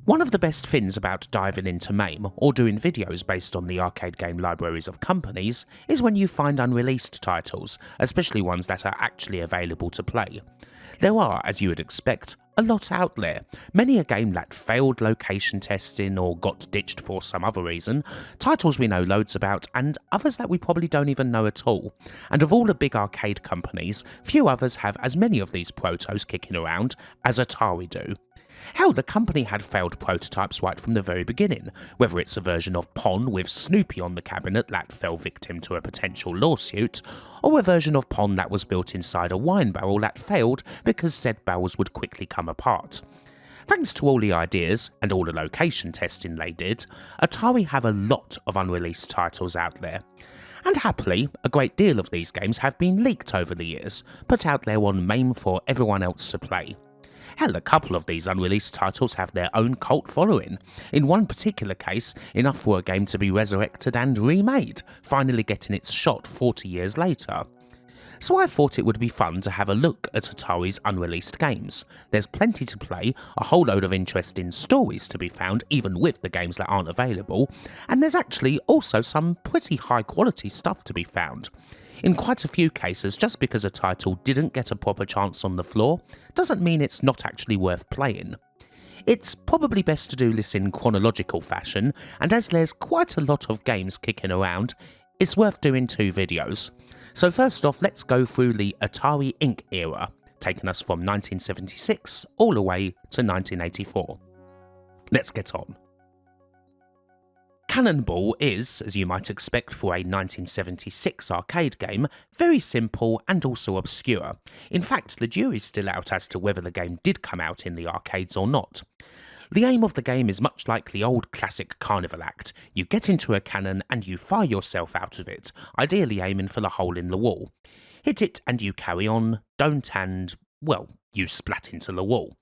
One of the best things about diving into MAME or doing videos based on the arcade game libraries of companies is when you find unreleased titles, especially ones that are actually available to play. There are, as you would expect, a lot out there, many a game that failed location testing or got ditched for some other reason, titles we know loads about and others that we probably don't even know at all. And of all the big arcade companies, few others have as many of these protos kicking around as Atari do. Hell, the company had failed prototypes right from the very beginning, whether it's a version of Pong with Snoopy on the cabinet that fell victim to a potential lawsuit, or a version of Pong that was built inside a wine barrel that failed because said barrels would quickly come apart. Thanks to all the ideas and all the location testing they did, Atari have a lot of unreleased titles out there. And happily, a great deal of these games have been leaked over the years, put out there on MAME for everyone else to play. Hell, a couple of these unreleased titles have their own cult following. In one particular case, enough for a game to be resurrected and remade, finally getting its shot 40 years later. So I thought it would be fun to have a look at Atari's unreleased games. There's plenty to play, a whole load of interesting stories to be found even with the games that aren't available, and there's actually also some pretty high quality stuff to be found. In quite a few cases, just because a title didn't get a proper chance on the floor, doesn't mean it's not actually worth playing. It's probably best to do this in chronological fashion, and as there's quite a lot of games kicking around, it's worth doing two videos. So first off, let's go through the Atari Inc era, taking us from 1976 all the way to 1984. Let's get on. Cannonball is, as you might expect for a 1976 arcade game, very simple and also obscure. In fact, the jury's still out as to whether the game did come out in the arcades or not. The aim of the game is much like the old classic carnival act. You get into a cannon and you fire yourself out of it, ideally aiming for the hole in the wall. Hit it and you carry on, don't and, well, you splat into the wall.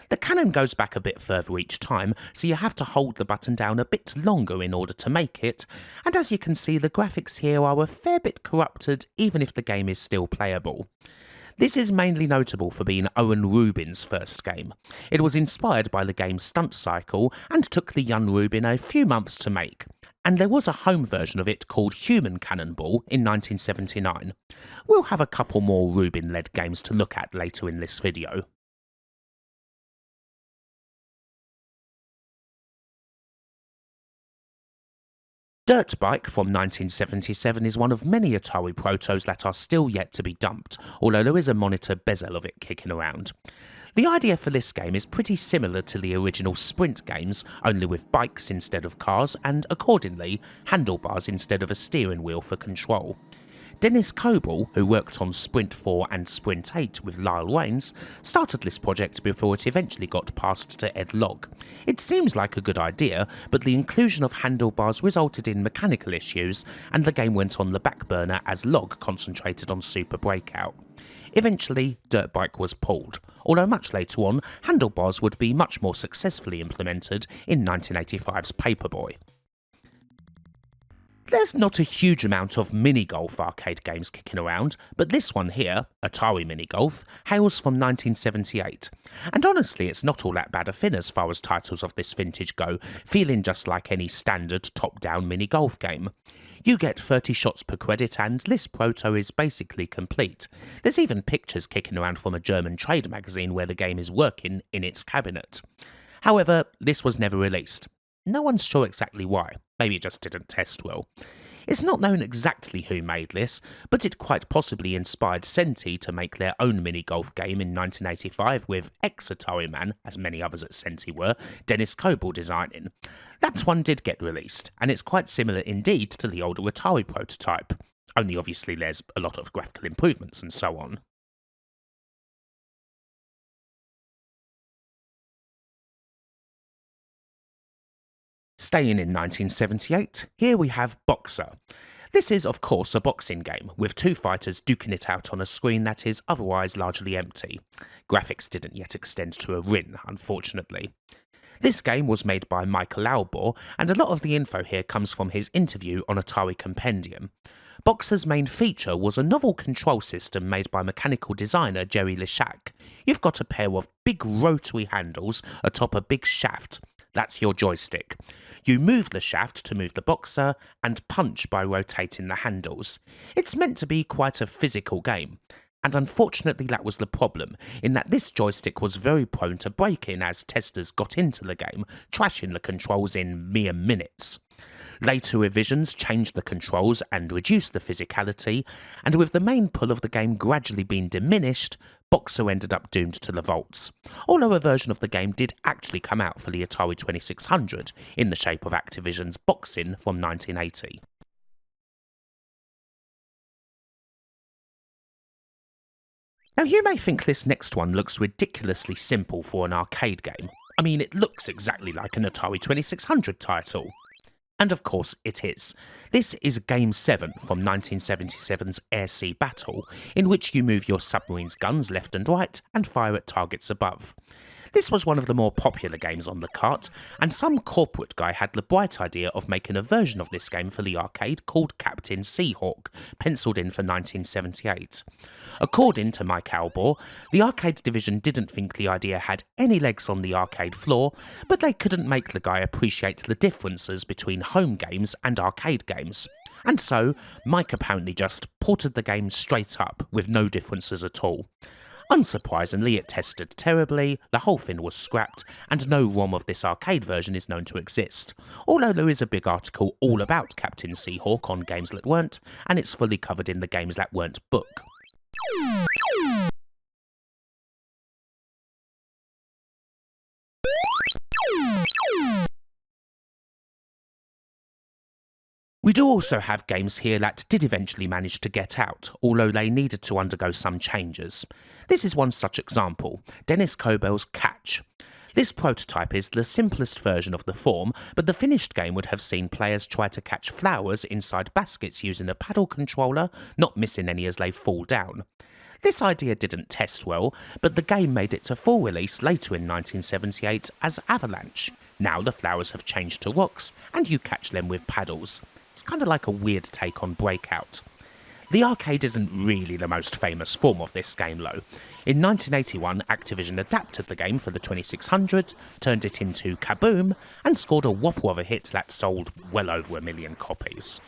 The cannon goes back a bit further each time, so you have to hold the button down a bit longer in order to make it, and as you can see the graphics here are a fair bit corrupted even if the game is still playable. This is mainly notable for being Owen Rubin's first game. It was inspired by the game Stunt Cycle and took the young Rubin a few months to make. And there was a home version of it called Human Cannonball in 1979. We'll have a couple more Rubin-led games to look at later in this video. Dirt Bike from 1977 is one of many Atari protos that are still yet to be dumped, although there is a monitor bezel of it kicking around. The idea for this game is pretty similar to the original Sprint games, only with bikes instead of cars and, accordingly, handlebars instead of a steering wheel for control. Dennis Coble, who worked on Sprint 4 and Sprint 8 with Lyle Rains, started this project before it eventually got passed to Ed Logg. It seems like a good idea, but the inclusion of handlebars resulted in mechanical issues, and the game went on the back burner as Logg concentrated on Super Breakout. Eventually, Dirt Bike was pulled, although much later on, handlebars would be much more successfully implemented in 1985's Paperboy. There's not a huge amount of Mini-Golf arcade games kicking around, but this one here, Atari Mini-Golf, hails from 1978. And honestly, it's not all that bad a fin as far as titles of this vintage go, feeling just like any standard top-down mini-golf game. You get 30 shots per credit and this proto is basically complete. There's even pictures kicking around from a German trade magazine where the game is working in its cabinet. However, this was never released. No one's sure exactly why, maybe it just didn't test well. It's not known exactly who made this, but it quite possibly inspired Senti to make their own mini-golf game in 1985 with ex-Atari man, as many others at Senti were, Dennis Coble designing. That one did get released, and it's quite similar indeed to the older Atari prototype, only obviously there's a lot of graphical improvements and so on. Staying in 1978, here we have Boxer. This is, of course, a boxing game, with two fighters duking it out on a screen that is otherwise largely empty. Graphics didn't yet extend to a ring, unfortunately. This game was made by Michael Albor, and a lot of the info here comes from his interview on Atari Compendium. Boxer's main feature was a novel control system made by mechanical designer Jerry Leshak. You've got a pair of big rotary handles atop a big shaft. That's your joystick. You move the shaft to move the boxer, and punch by rotating the handles. It's meant to be quite a physical game. And unfortunately that was the problem, in that this joystick was very prone to break-in as testers got into the game, trashing the controls in mere minutes. Later revisions changed the controls and reduced the physicality, and with the main pull of the game gradually being diminished, Boxer ended up doomed to the vaults, although a version of the game did actually come out for the Atari 2600 in the shape of Activision's Boxing from 1980. Now you may think this next one looks ridiculously simple for an arcade game. I mean, it looks exactly like an Atari 2600 title. And of course it is. This is Game 7 from 1977's Air-Sea Battle, in which you move your submarine's guns left and right and fire at targets above. This was one of the more popular games on the cart, and some corporate guy had the bright idea of making a version of this game for the arcade called Captain Seahawk, penciled in for 1978. According to Mike Albor, the arcade division didn't think the idea had any legs on the arcade floor, but they couldn't make the guy appreciate the differences between home games and arcade games. And so, Mike apparently just ported the game straight up, with no differences at all. Unsurprisingly, it tested terribly, the whole thing was scrapped, and no ROM of this arcade version is known to exist, although there is a big article all about Captain Seahawk on Games That Weren't, and it's fully covered in the Games That Weren't book. We do also have games here that did eventually manage to get out, although they needed to undergo some changes. This is one such example, Dennis Cobell's Catch. This prototype is the simplest version of the form, but the finished game would have seen players try to catch flowers inside baskets using a paddle controller, not missing any as they fall down. This idea didn't test well, but the game made it to full release later in 1978 as Avalanche. Now the flowers have changed to rocks, and you catch them with paddles. It's kind of like a weird take on Breakout. The arcade isn't really the most famous form of this game though. In 1981, Activision adapted the game for the 2600, turned it into Kaboom, and scored a whopper of a hit that sold well over 1 million copies.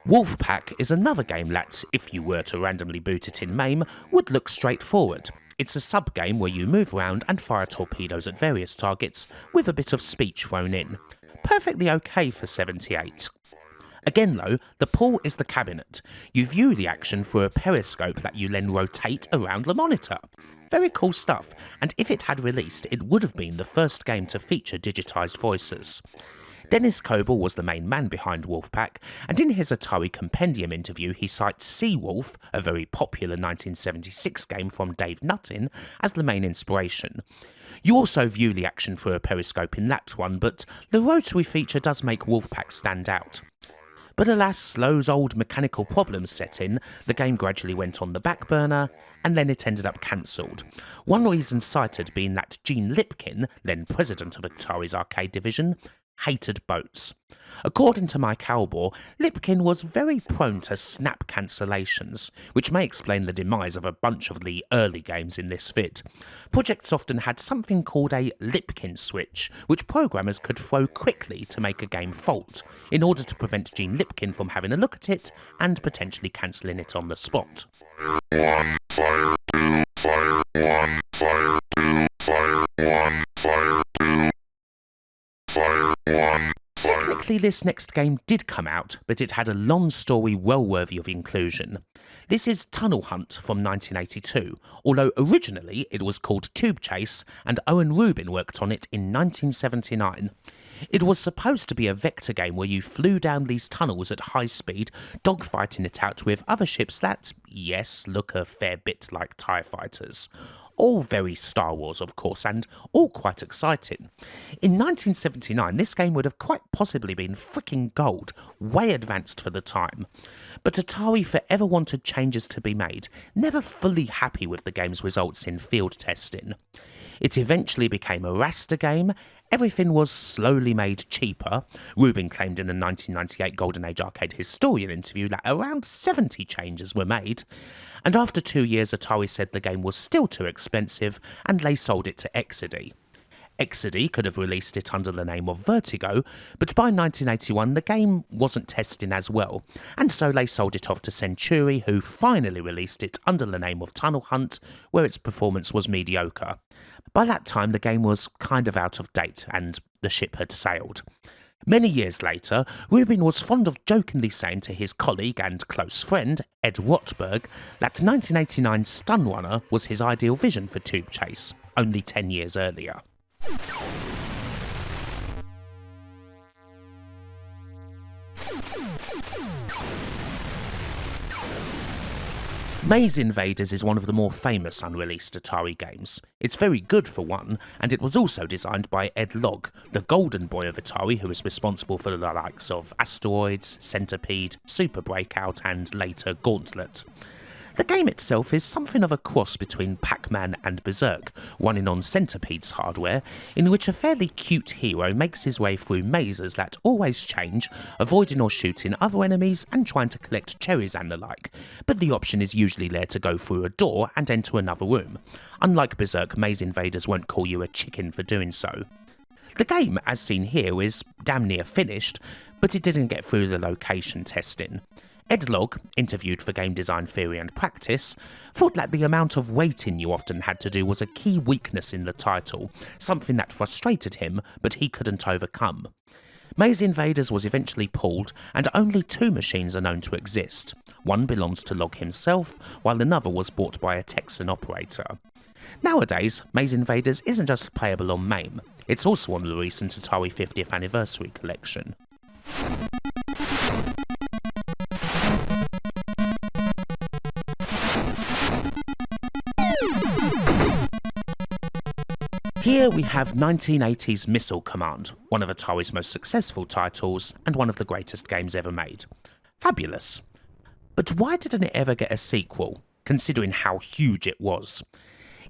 Wolfpack is another game that, if you were to randomly boot it in MAME, would look straightforward. It's a sub-game where you move around and fire torpedoes at various targets, with a bit of speech thrown in. Perfectly okay for 78. Again though, the pull is the cabinet. You view the action through a periscope that you then rotate around the monitor. Very cool stuff, and if it had released, it would have been the first game to feature digitised voices. Dennis Cobell was the main man behind Wolfpack, and in his Atari Compendium interview he cites Seawolf, a very popular 1976 game from Dave Nuttin, as the main inspiration. You also view the action through a periscope in that one, but the rotary feature does make Wolfpack stand out. But alas, those old mechanical problems set in, the game gradually went on the back burner, and then it ended up cancelled. One reason cited being that Gene Lipkin, then president of Atari's arcade division, hated boats. According to Mike Albor, Lipkin was very prone to snap cancellations, which may explain the demise of a bunch of the early games in this vid. Projects often had something called a Lipkin switch, which programmers could throw quickly to make a game fault, in order to prevent Gene Lipkin from having a look at it and potentially cancelling it on the spot. Fire 1, Fire 2, Fire 1, Fire 2, Fire 1, Fire 2, Fire 1. Technically this next game did come out, but it had a long story well worthy of inclusion. This is Tunnel Hunt from 1982, although originally it was called Tube Chase, and Owen Rubin worked on it in 1979. It was supposed to be a vector game where you flew down these tunnels at high speed, dogfighting it out with other ships that, yes, look a fair bit like TIE fighters. All very Star Wars, of course, and all quite exciting. In 1979, this game would have quite possibly been freaking gold, way advanced for the time. But Atari forever wanted changes to be made, never fully happy with the game's results in field testing. It eventually became a raster game, Everything was slowly made cheaper. Rubin claimed in a 1998 Golden Age Arcade Historian interview that around 70 changes were made, and after 2 years Atari said the game was still too expensive and they sold it to Exidy. Exidy could have released it under the name of Vertigo, but by 1981 the game wasn't testing as well, and so they sold it off to Century, who finally released it under the name of Tunnel Hunt, where its performance was mediocre. By that time the game was kind of out of date, and the ship had sailed. Many years later, Rubin was fond of jokingly saying to his colleague and close friend, Ed Rotberg, that 1989's Stun Runner was his ideal vision for Tube Chase, only 10 years earlier. Maze Invaders is one of the more famous unreleased Atari games. It's very good for one, and it was also designed by Ed Logg, the golden boy of Atari who was responsible for the likes of Asteroids, Centipede, Super Breakout and later Gauntlet. The game itself is something of a cross between Pac-Man and Berserk, running on Centipede's hardware, in which a fairly cute hero makes his way through mazes that always change, avoiding or shooting other enemies and trying to collect cherries and the like, but the option is usually there to go through a door and enter another room. Unlike Berserk, Maze Invaders won't call you a chicken for doing so. The game, as seen here, is damn near finished, but it didn't get through the location testing. Ed Logg, interviewed for Game Design Theory and Practice, thought that the amount of waiting you often had to do was a key weakness in the title, something that frustrated him but he couldn't overcome. Maze Invaders was eventually pulled, and only 2 machines are known to exist. One belongs to Logg himself, while another was bought by a Texan operator. Nowadays, Maze Invaders isn't just playable on MAME, it's also on the recent Atari 50th Anniversary collection. Here we have 1980's Missile Command, one of Atari's most successful titles and one of the greatest games ever made. Fabulous. But why didn't it ever get a sequel, considering how huge it was?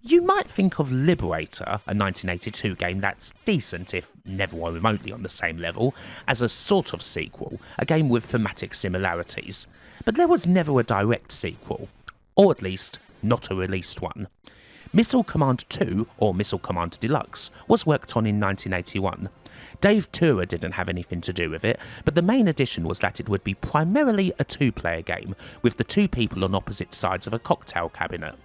You might think of Liberator, a 1982 game that's decent, if never remotely on the same level, as a sort of sequel, a game with thematic similarities. But there was never a direct sequel, or at least not a released one. Missile Command 2, or Missile Command Deluxe, was worked on in 1981. Dave Tura didn't have anything to do with it, but the main addition was that it would be primarily a 2-player game, with the 2 people on opposite sides of a cocktail cabinet.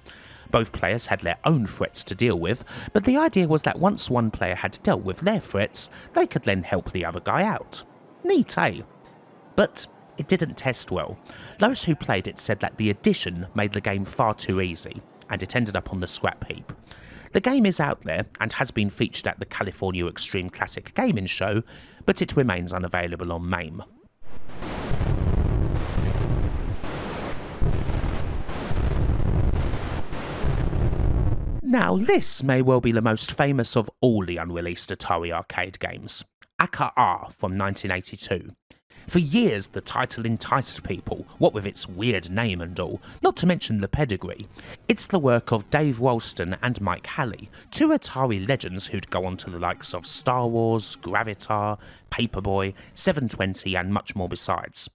Both players had their own threats to deal with, but the idea was that once one player had dealt with their threats, they could then help the other guy out. Neat, eh? But it didn't test well. Those who played it said that the addition made the game far too easy, and it ended up on the scrap heap. The game is out there and has been featured at the California Extreme Classic Gaming Show, but it remains unavailable on MAME. Now this may well be the most famous of all the unreleased Atari arcade games, Akka Arrh from 1982. For years the title enticed people, what with its weird name and all, not to mention the pedigree. It's the work of Dave Ralston and Mike Halley, 2 Atari legends who'd go on to the likes of Star Wars, Gravitar, Paperboy, 720 and much more besides.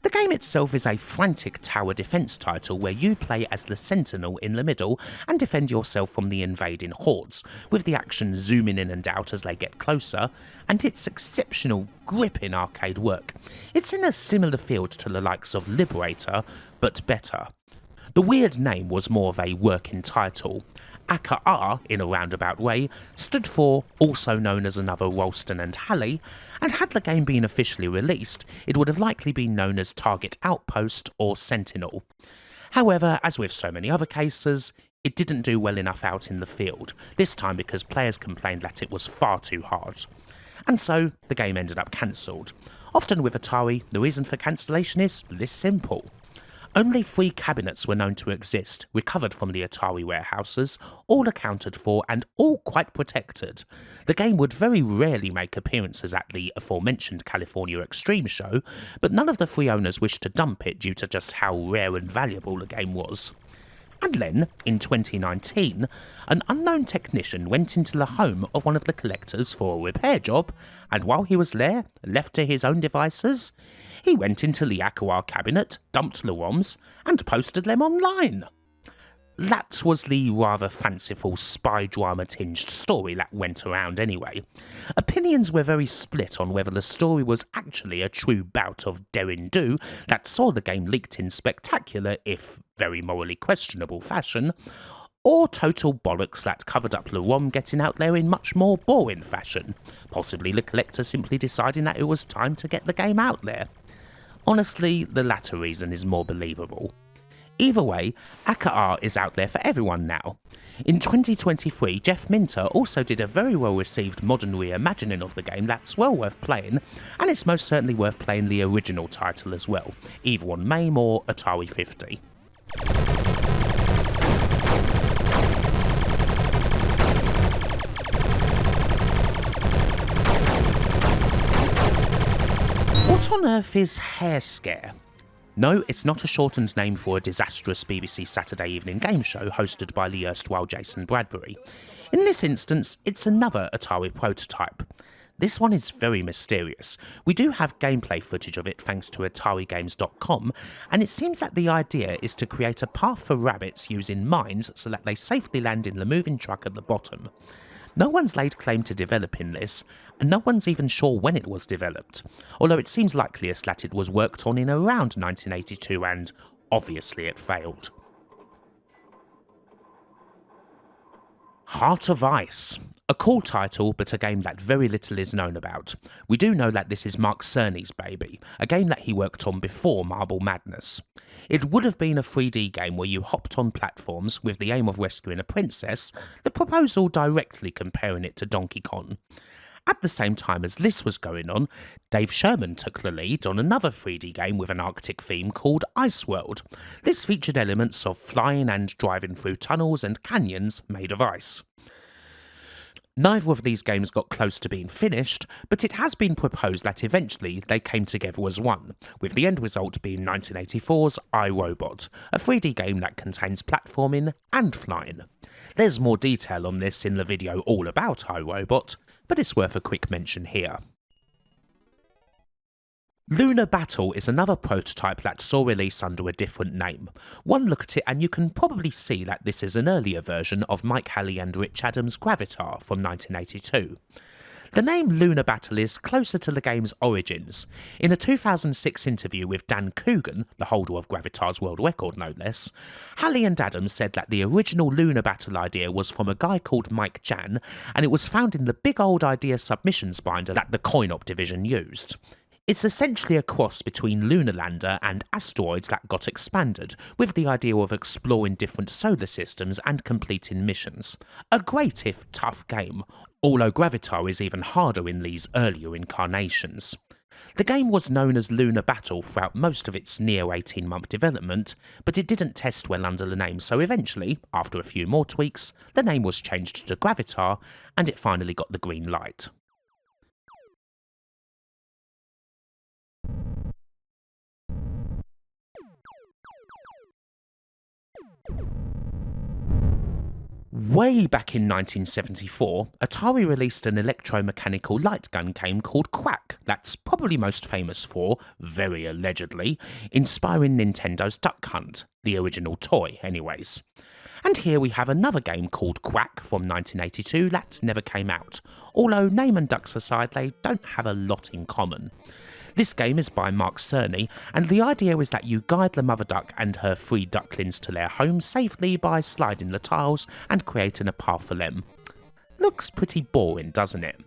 The game itself is a frantic tower defense title where you play as the Sentinel in the middle and defend yourself from the invading hordes, with the action zooming in and out as they get closer, and it's exceptional, gripping arcade work. It's in a similar field to the likes of Liberator, but better. The weird name was more of a working title. Akka Arrh, in a roundabout way, stood for also known as another Ralston and Halley, and had the game been officially released, it would have likely been known as Target Outpost or Sentinel. However, as with so many other cases, it didn't do well enough out in the field, this time because players complained that it was far too hard. And so, the game ended up cancelled. Often with Atari, the reason for cancellation is this simple. Only 3 cabinets were known to exist, recovered from the Atari warehouses, all accounted for and all quite protected. The game would very rarely make appearances at the aforementioned California Extreme Show, but none of the 3 owners wished to dump it due to just how rare and valuable the game was. And then, in 2019, an unknown technician went into the home of one of the collectors for a repair job, and while he was there, left to his own devices, he went into the Akka Arrh cabinet, dumped the ROMs, and posted them online. That was the rather fanciful spy drama tinged story that went around anyway. Opinions were very split on whether the story was actually a true bout of derring-do that saw the game leaked in spectacular, if very morally questionable fashion, or total bollocks that covered up the ROM getting out there in much more boring fashion, possibly the collector simply deciding that it was time to get the game out there. Honestly, the latter reason is more believable. Either way, Akka Arrh is out there for everyone now. In 2023, Jeff Minter also did a very well received modern reimagining of the game that's well worth playing, and it's most certainly worth playing the original title as well, either on MAME or Atari 50. What on earth is Harescare? No, it's not a shortened name for a disastrous BBC Saturday evening game show hosted by the erstwhile Jason Bradbury. In this instance, it's another Atari prototype. This one is very mysterious. We do have gameplay footage of it thanks to AtariGames.com, and it seems that the idea is to create a path for rabbits using mines so that they safely land in the moving truck at the bottom. No one's laid claim to developing this, and no one's even sure when it was developed, although it seems likeliest that it was worked on in around 1982 and obviously it failed. Heart of Ice. A cool title, but a game that very little is known about. We do know that this is Mark Cerny's baby, a game that he worked on before Marble Madness. It would have been a 3D game where you hopped on platforms with the aim of rescuing a princess, the proposal directly comparing it to Donkey Kong. At the same time as this was going on, Dave Sherman took the lead on another 3D game with an Arctic theme called Ice World. This featured elements of flying and driving through tunnels and canyons made of ice. Neither of these games got close to being finished, but it has been proposed that eventually they came together as one, with the end result being 1984's iRobot, a 3D game that contains platforming and flying. There's more detail on this in the video all about iRobot, but it's worth a quick mention here. Lunar Battle is another prototype that saw release under a different name. One look at it and you can probably see that this is an earlier version of Mike Halley and Rich Adams' Gravitar from 1982. The name Lunar Battle is closer to the game's origins. In a 2006 interview with Dan Coogan, the holder of Gravitar's world record no less, Halley and Adams said that the original Lunar Battle idea was from a guy called Mike Jan, and it was found in the big old idea submissions binder that the Coin-Op division used. It's essentially a cross between Lunar Lander and Asteroids that got expanded, with the idea of exploring different solar systems and completing missions. A great if tough game, although Gravitar is even harder in these earlier incarnations. The game was known as Lunar Battle throughout most of its near 18-month development, but it didn't test well under the name, so eventually, after a few more tweaks, the name was changed to Gravitar, and it finally got the green light. Way back in 1974, Atari released an electromechanical light gun game called Qwak that's probably most famous for, very allegedly, inspiring Nintendo's Duck Hunt, the original toy anyways. And here we have another game called Qwak from 1982 that never came out, although name and ducks aside, they don't have a lot in common. This game is by Mark Cerny, and the idea is that you guide the mother duck and her 3 ducklings to their home safely by sliding the tiles and creating a path for them. Looks pretty boring, doesn't it?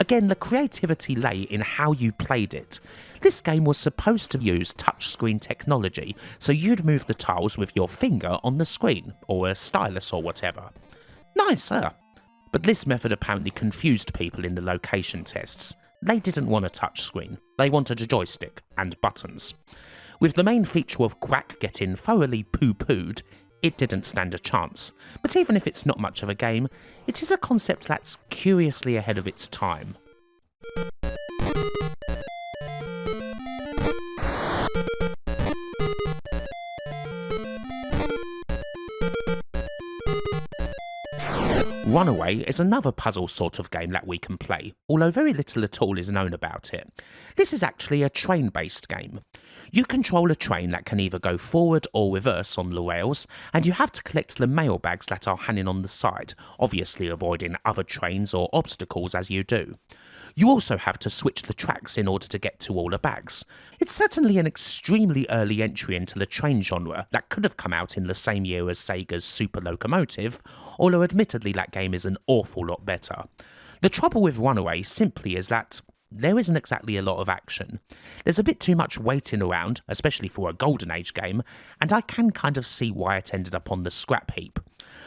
Again, the creativity lay in how you played it. This game was supposed to use touchscreen technology, so you'd move the tiles with your finger on the screen, or a stylus or whatever. Nice, huh? But this method apparently confused people in the location tests. They didn't want a touchscreen, they wanted a joystick and buttons. With the main feature of Qwak getting thoroughly poo-pooed, it didn't stand a chance. But even if it's not much of a game, it is a concept that's curiously ahead of its time. Runaway is another puzzle sort of game that we can play, although very little at all is known about it. This is actually a train-based game. You control a train that can either go forward or reverse on the rails, and you have to collect the mailbags that are hanging on the side, obviously avoiding other trains or obstacles as you do. You also have to switch the tracks in order to get to all the bags. It's certainly an extremely early entry into the train genre that could have come out in the same year as Sega's Super Locomotive, although admittedly that game is an awful lot better. The trouble with Runaway simply is that there isn't exactly a lot of action. There's a bit too much waiting around, especially for a Golden Age game, and I can kind of see why it ended up on the scrap heap.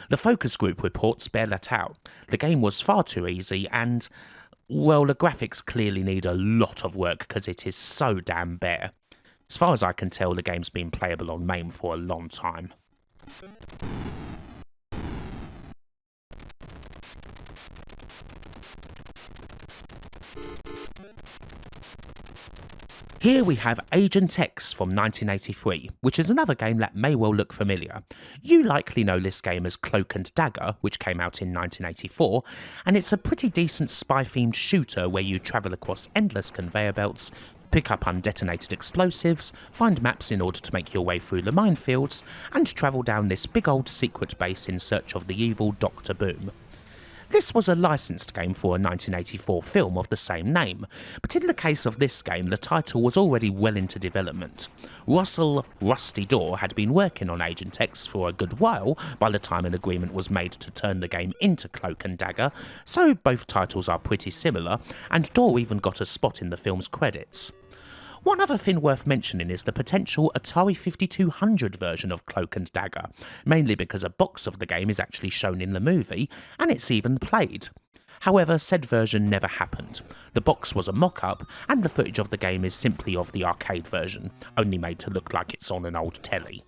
The focus group reports bear that out. The game was far too easy and, well, the graphics clearly need a lot of work because it is so damn bare. As far as I can tell, the game's been playable on MAME for a long time. Here we have Agent X from 1983, which is another game that may well look familiar. You likely know this game as Cloak and Dagger, which came out in 1984, and it's a pretty decent spy-themed shooter where you travel across endless conveyor belts, pick up undetonated explosives, find maps in order to make your way through the minefields, and travel down this big old secret base in search of the evil Dr. Boom. This was a licensed game for a 1984 film of the same name, but in the case of this game the title was already well into development. Russell Rusty Daw had been working on Agent X for a good while by the time an agreement was made to turn the game into Cloak and Dagger, so both titles are pretty similar, and Daw even got a spot in the film's credits. One other thing worth mentioning is the potential Atari 5200 version of Cloak and Dagger, mainly because a box of the game is actually shown in the movie, and it's even played. However, said version never happened. The box was a mock-up, and the footage of the game is simply of the arcade version, only made to look like it's on an old telly.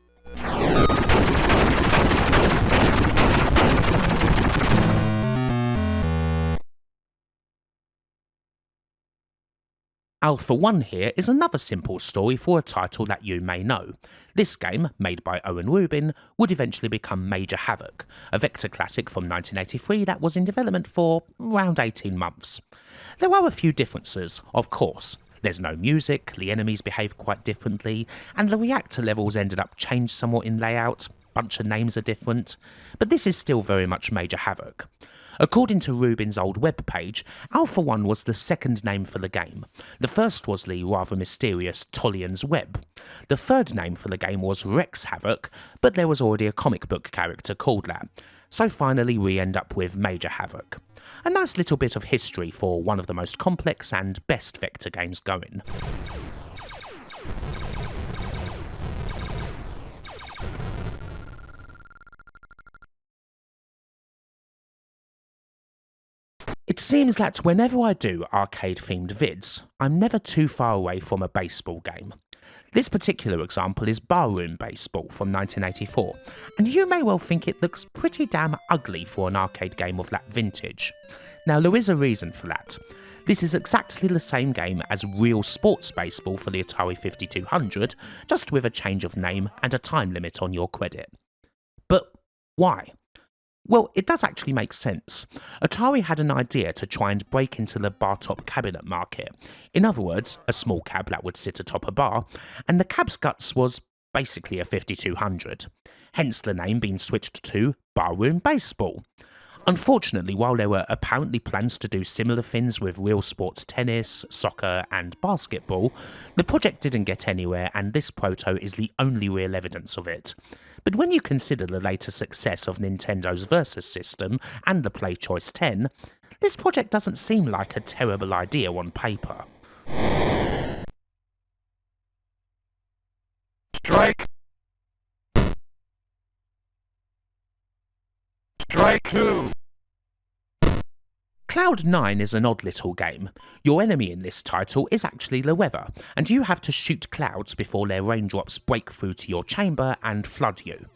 Alpha 1 here is another simple story for a title that you may know. This game, made by Owen Rubin, would eventually become Major Havoc, a vector classic from 1983 that was in development for around 18 months. There are a few differences, of course. There's no music, the enemies behave quite differently, and the reactor levels ended up changed somewhat in layout, bunch of names are different, but this is still very much Major Havoc. According to Rubin's old webpage, Alpha 1 was the second name for the game. The first was the rather mysterious Tollian's Web. The third name for the game was Rex Havoc, but there was already a comic book character called that. So finally we end up with Major Havoc. A nice little bit of history for one of the most complex and best vector games going. It seems that whenever I do arcade-themed vids, I'm never too far away from a baseball game. This particular example is Barroom Baseball from 1984, and you may well think it looks pretty damn ugly for an arcade game of that vintage. Now there is a reason for that. This is exactly the same game as Real Sports Baseball for the Atari 5200, just with a change of name and a time limit on your credit. But why? Well, it does actually make sense. Atari had an idea to try and break into the bar-top cabinet market. In other words, a small cab that would sit atop a bar, and the cab's guts was basically a 5200. Hence the name being switched to Barroom Baseball. Unfortunately, while there were apparently plans to do similar things with real sports tennis, soccer and basketball, the project didn't get anywhere and this proto is the only real evidence of it. But when you consider the later success of Nintendo's Versus system and the PlayChoice 10, this project doesn't seem like a terrible idea on paper. Strike! Strike 2! Cloud 9 is an odd little game. Your enemy in this title is actually the weather, and you have to shoot clouds before their raindrops break through to your chamber and flood you.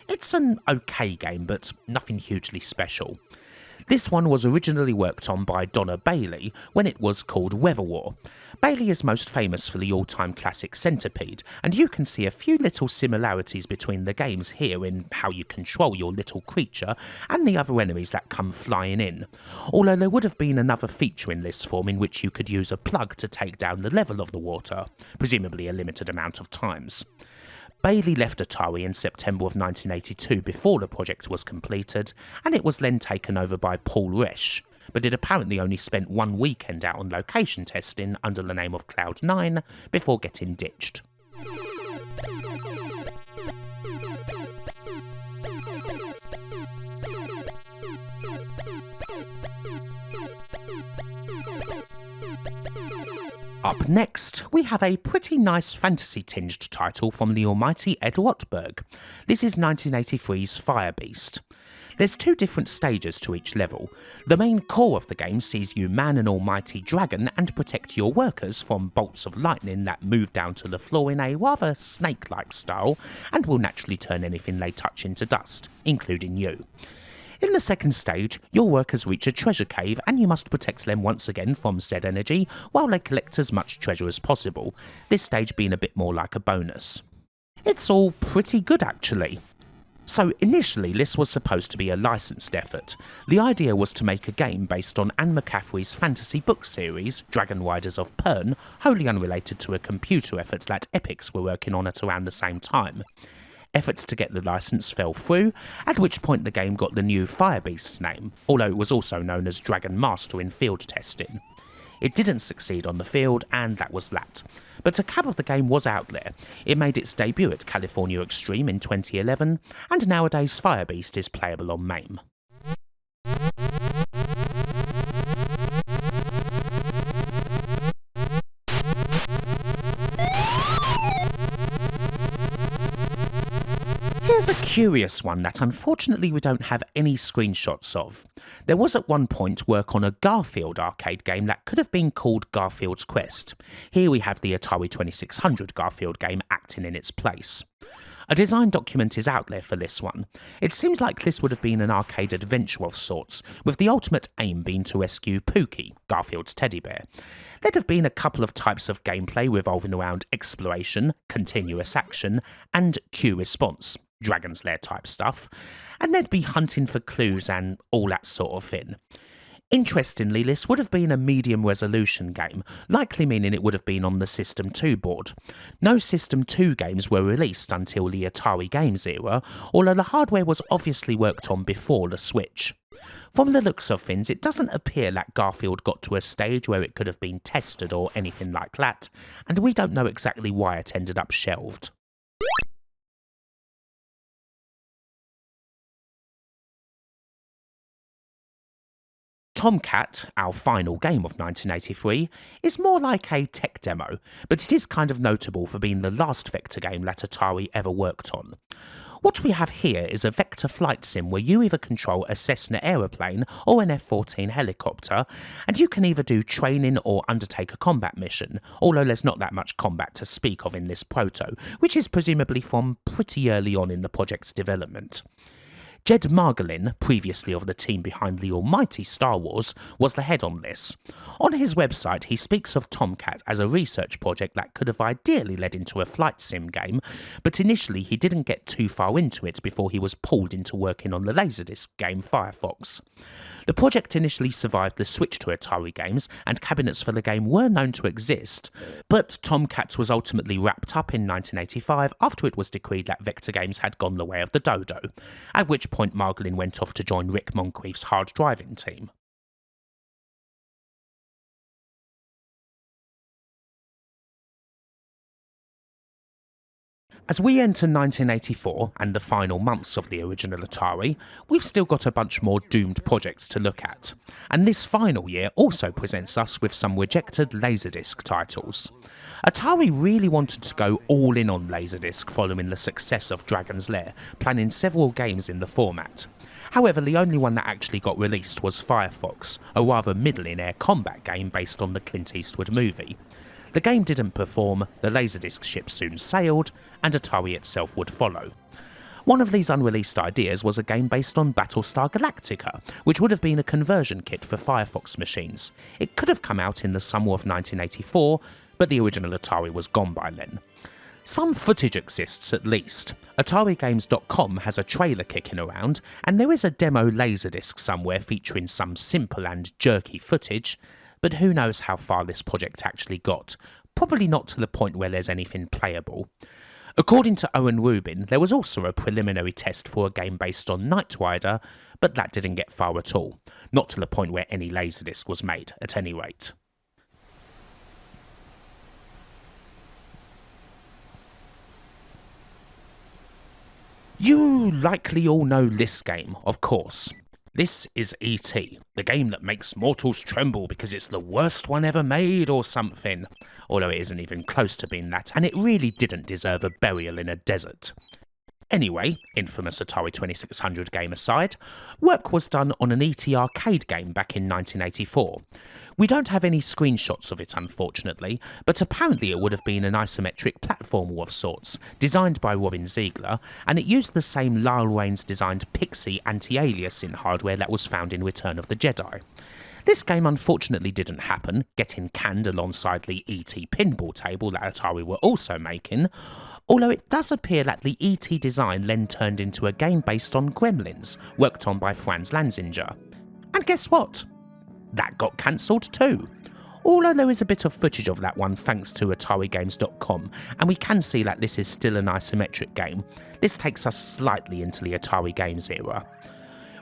It's an okay game, but nothing hugely special. This one was originally worked on by Donna Bailey when it was called Weather War. Bailey is most famous for the all-time classic Centipede, and you can see a few little similarities between the games here in how you control your little creature and the other enemies that come flying in, although there would have been another feature in this form in which you could use a plug to take down the level of the water, presumably a limited amount of times. Bailey left Atari in September of 1982 before the project was completed, and it was then taken over by Paul Resch, but it apparently only spent one weekend out on location testing under the name of Cloud9 before getting ditched. Up next, we have a pretty nice fantasy-tinged title from the almighty Ed Rotberg. This is 1983's Firebeast. There's two different stages to each level. The main core of the game sees you man an almighty dragon and protect your workers from bolts of lightning that move down to the floor in a rather snake-like style and will naturally turn anything they touch into dust, including you. In the second stage, your workers reach a treasure cave and you must protect them once again from said energy while they collect as much treasure as possible, this stage being a bit more like a bonus. It's all pretty good actually. So initially this was supposed to be a licensed effort. The idea was to make a game based on Anne McCaffrey's fantasy book series, Dragon Riders of Pern, wholly unrelated to a computer effort that Epix were working on at around the same time. Efforts to get the license fell through, at which point the game got the new Firebeast name, although it was also known as Dragon Master in field testing. It didn't succeed on the field, and that was that. But a cab of the game was out there. It made its debut at California Extreme in 2011, and nowadays Firebeast is playable on MAME. Here's a curious one that unfortunately we don't have any screenshots of. There was at one point work on a Garfield arcade game that could have been called Garfield's Quest. Here we have the Atari 2600 Garfield game acting in its place. A design document is out there for this one. It seems like this would have been an arcade adventure of sorts, with the ultimate aim being to rescue Pookie, Garfield's teddy bear. There'd have been a couple of types of gameplay revolving around exploration, continuous action, and cue response, Dragon's Lair type stuff, and they'd be hunting for clues and all that sort of thing. Interestingly, this would have been a medium resolution game, likely meaning it would have been on the System 2 board. No System 2 games were released until the Atari Games era, although the hardware was obviously worked on before the Switch. From the looks of things, it doesn't appear that Garfield got to a stage where it could have been tested or anything like that, and we don't know exactly why it ended up shelved. Tomcat, our final game of 1983, is more like a tech demo, but it is kind of notable for being the last vector game that Atari ever worked on. What we have here is a vector flight sim where you either control a Cessna aeroplane or an F-14 helicopter, and you can either do training or undertake a combat mission, although there's not that much combat to speak of in this proto, which is presumably from pretty early on in the project's development. Jed Margolin, previously of the team behind the almighty Star Wars, was the head on this. On his website, he speaks of Tomcat as a research project that could have ideally led into a flight sim game, but initially he didn't get too far into it before he was pulled into working on the Laserdisc game Firefox. The project initially survived the switch to Atari games, and cabinets for the game were known to exist, but Tomcat was ultimately wrapped up in 1985 after it was decreed that Vector Games had gone the way of the dodo, at which point Margolin went off to join Rick Moncrief's hard driving team. As we enter 1984 and the final months of the original Atari, we've still got a bunch more doomed projects to look at, and this final year also presents us with some rejected Laserdisc titles. Atari really wanted to go all in on Laserdisc following the success of Dragon's Lair, planning several games in the format. However, the only one that actually got released was Firefox, a rather middling air combat game based on the Clint Eastwood movie. The game didn't perform, the Laserdisc ship soon sailed, and Atari itself would follow. One of these unreleased ideas was a game based on Battlestar Galactica, which would have been a conversion kit for Firefox machines. It could have come out in the summer of 1984, but the original Atari was gone by then. Some footage exists at least. AtariGames.com has a trailer kicking around, and there is a demo Laserdisc somewhere featuring some simple and jerky footage, but who knows how far this project actually got. Probably not to the point where there's anything playable. According to Owen Rubin, there was also a preliminary test for a game based on Knight Rider, but that didn't get far at all. Not to the point where any Laserdisc was made, at any rate. You likely all know this game, of course. This is E.T., the game that makes mortals tremble because it's the worst one ever made or something. Although it isn't even close to being that, and it really didn't deserve a burial in a desert. Anyway, infamous Atari 2600 game aside, work was done on an ET arcade game back in 1984. We don't have any screenshots of it unfortunately, but apparently it would have been an isometric platformer of sorts, designed by Robin Ziegler, and it used the same Lyle Raines designed Pixie anti-aliasing hardware that was found in Return of the Jedi. This game unfortunately didn't happen, getting canned alongside the ET pinball table that Atari were also making, although it does appear that the ET design then turned into a game based on Gremlins, worked on by Franz Lanzinger. And guess what? That got cancelled too. Although there is a bit of footage of that one thanks to AtariGames.com, and we can see that this is still an isometric game. This takes us slightly into the Atari Games era.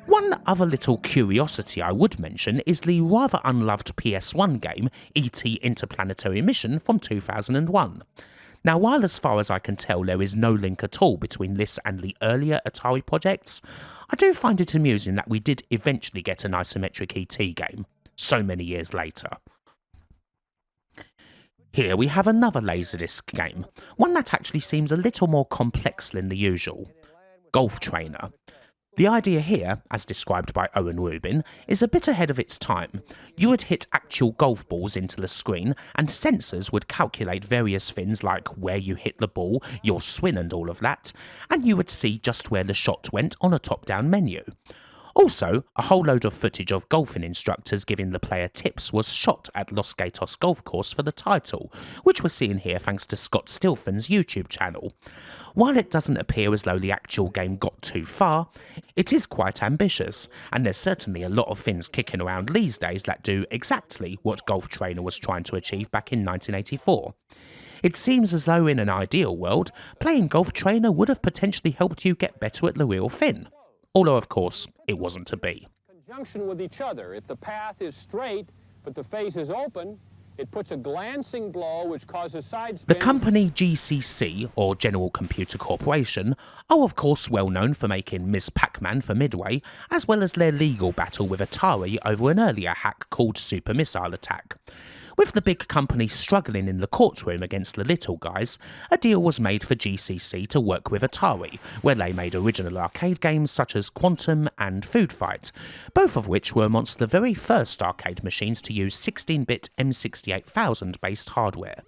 One other little curiosity I would mention is the rather unloved PS1 game, E.T. Interplanetary Mission from 2001. Now, while as far as I can tell there is no link at all between this and the earlier Atari projects, I do find it amusing that we did eventually get an isometric E.T. game, so many years later. Here we have another Laserdisc game, one that actually seems a little more complex than the usual. Golf Trainer. The idea here, as described by Owen Rubin, is a bit ahead of its time. You would hit actual golf balls into the screen, and sensors would calculate various things like where you hit the ball, your swing and all of that, and you would see just where the shot went on a top-down menu. Also, a whole load of footage of golfing instructors giving the player tips was shot at Los Gatos Golf Course for the title, which we're seeing here thanks to Scott Stilfon's YouTube channel. While it doesn't appear as though the actual game got too far, it is quite ambitious, and there's certainly a lot of things kicking around these days that do exactly what Golf Trainer was trying to achieve back in 1984. It seems as though in an ideal world, playing Golf Trainer would have potentially helped you get better at the real thing. Although, of course, it wasn't to be. Conjunction with each other. If the path is straight, but the face is open, it puts a glancing blow which causes side spin. The company GCC, or General Computer Corporation, are of course well known for making Ms. Pac-Man for Midway, as well as their legal battle with Atari over an earlier hack called Super Missile Attack. With the big company struggling in the courtroom against the little guys, a deal was made for GCC to work with Atari, where they made original arcade games such as Quantum and Food Fight, both of which were amongst the very first arcade machines to use 16-bit M68000 based hardware.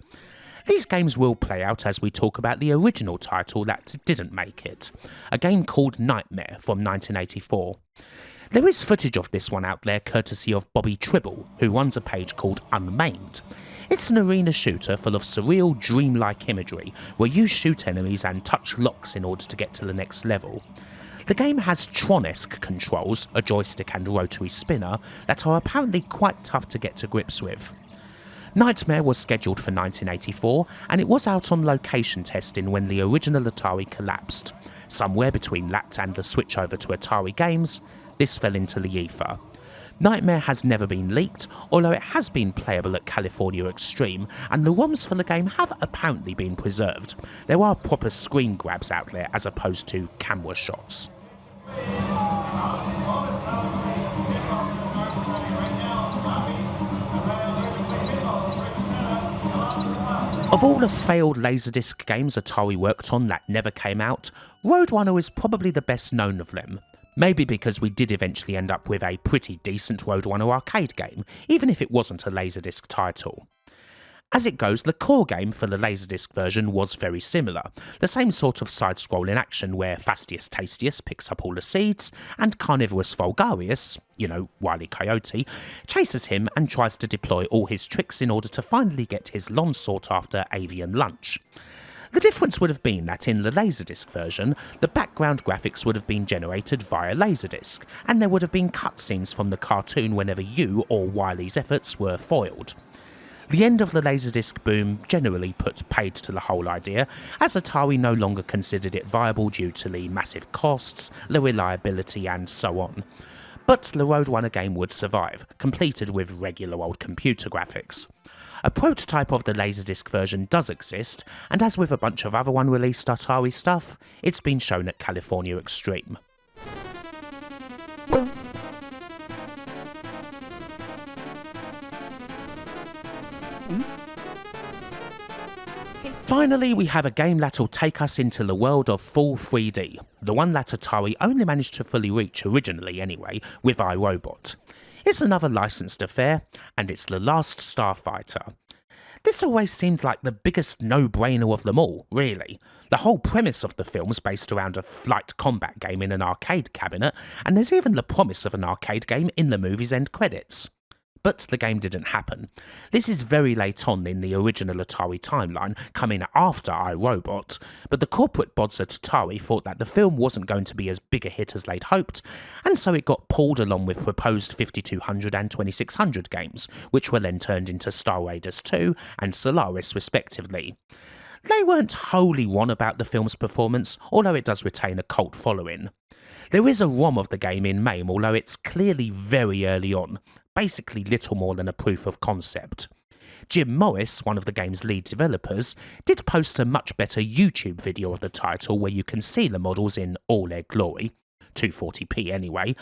These games will play out as we talk about the original title that didn't make it, a game called Nightmare from 1984. There is footage of this one out there courtesy of Bobby Tribble, who runs a page called Unmaimed. It's an arena shooter full of surreal, dreamlike imagery, where you shoot enemies and touch locks in order to get to the next level. The game has Tron-esque controls, a joystick and rotary spinner, that are apparently quite tough to get to grips with. Nightmare was scheduled for 1984, and it was out on location testing when the original Atari collapsed. Somewhere between that and the switch over to Atari Games, this fell into the ether. Nightmare has never been leaked, although it has been playable at California Extreme, and the ROMs for the game have apparently been preserved. There are proper screen grabs out there as opposed to camera shots. Of all the failed Laserdisc games Atari worked on that never came out, Roadrunner is probably the best known of them. Maybe because we did eventually end up with a pretty decent Roadrunner arcade game, even if it wasn't a Laserdisc title. As it goes, the core game for the Laserdisc version was very similar. The same sort of side-scrolling action where Fastius Tastius picks up all the seeds, and Carnivorous Vulgarius, Wile E. Coyote, chases him and tries to deploy all his tricks in order to finally get his long-sought-after avian lunch. The difference would have been that in the Laserdisc version, the background graphics would have been generated via Laserdisc, and there would have been cutscenes from the cartoon whenever you or Wile's efforts were foiled. The end of the Laserdisc boom generally put paid to the whole idea, as Atari no longer considered it viable due to the massive costs, the reliability and so on. But the Roadrunner game would survive, completed with regular old computer graphics. A prototype of the Laserdisc version does exist, and as with a bunch of other unreleased Atari stuff, it's been shown at California Extreme. Finally, we have a game that'll take us into the world of full 3D, the one that Atari only managed to fully reach originally anyway, with iRobot. It's another licensed affair, and it's the Last Starfighter. This always seemed like the biggest no-brainer of them all, really. The whole premise of the film's based around a flight combat game in an arcade cabinet, and there's even the promise of an arcade game in the movie's end credits. But the game didn't happen. This is very late on in the original Atari timeline, coming after iRobot, but the corporate bods at Atari thought that the film wasn't going to be as big a hit as they'd hoped, and so it got pulled along with proposed 5200 and 2600 games, which were then turned into Star Raiders 2 and Solaris respectively. They weren't wholly won about the film's performance, although it does retain a cult following. There is a ROM of the game in MAME, although it's clearly very early on, basically little more than a proof of concept. Jim Morris, one of the game's lead developers, did post a much better YouTube video of the title where you can see the models in all their glory, 240p anyway,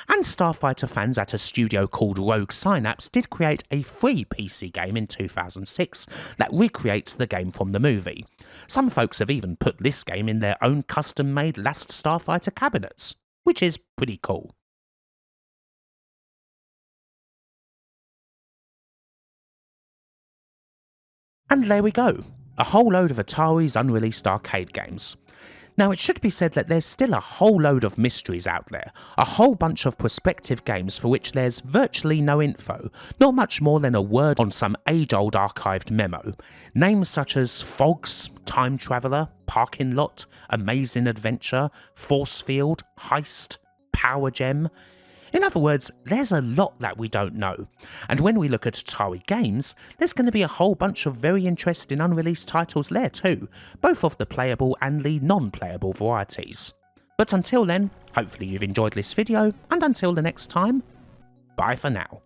and Starfighter fans at a studio called Rogue Synapse did create a free PC game in 2006 that recreates the game from the movie. Some folks have even put this game in their own custom-made Last Starfighter cabinets, which is pretty cool. And there we go, a whole load of Atari's unreleased arcade games. Now, it should be said that there's still a whole load of mysteries out there, a whole bunch of prospective games for which there's virtually no info, not much more than a word on some age-old archived memo. Names such as Fogs, Time Traveller, Parking Lot, Amazing Adventure, Force Field, Heist, Power Gem. In other words, there's a lot that we don't know, and when we look at Atari games, there's going to be a whole bunch of very interesting unreleased titles there too, both of the playable and the non-playable varieties. But until then, hopefully you've enjoyed this video, and until the next time, bye for now.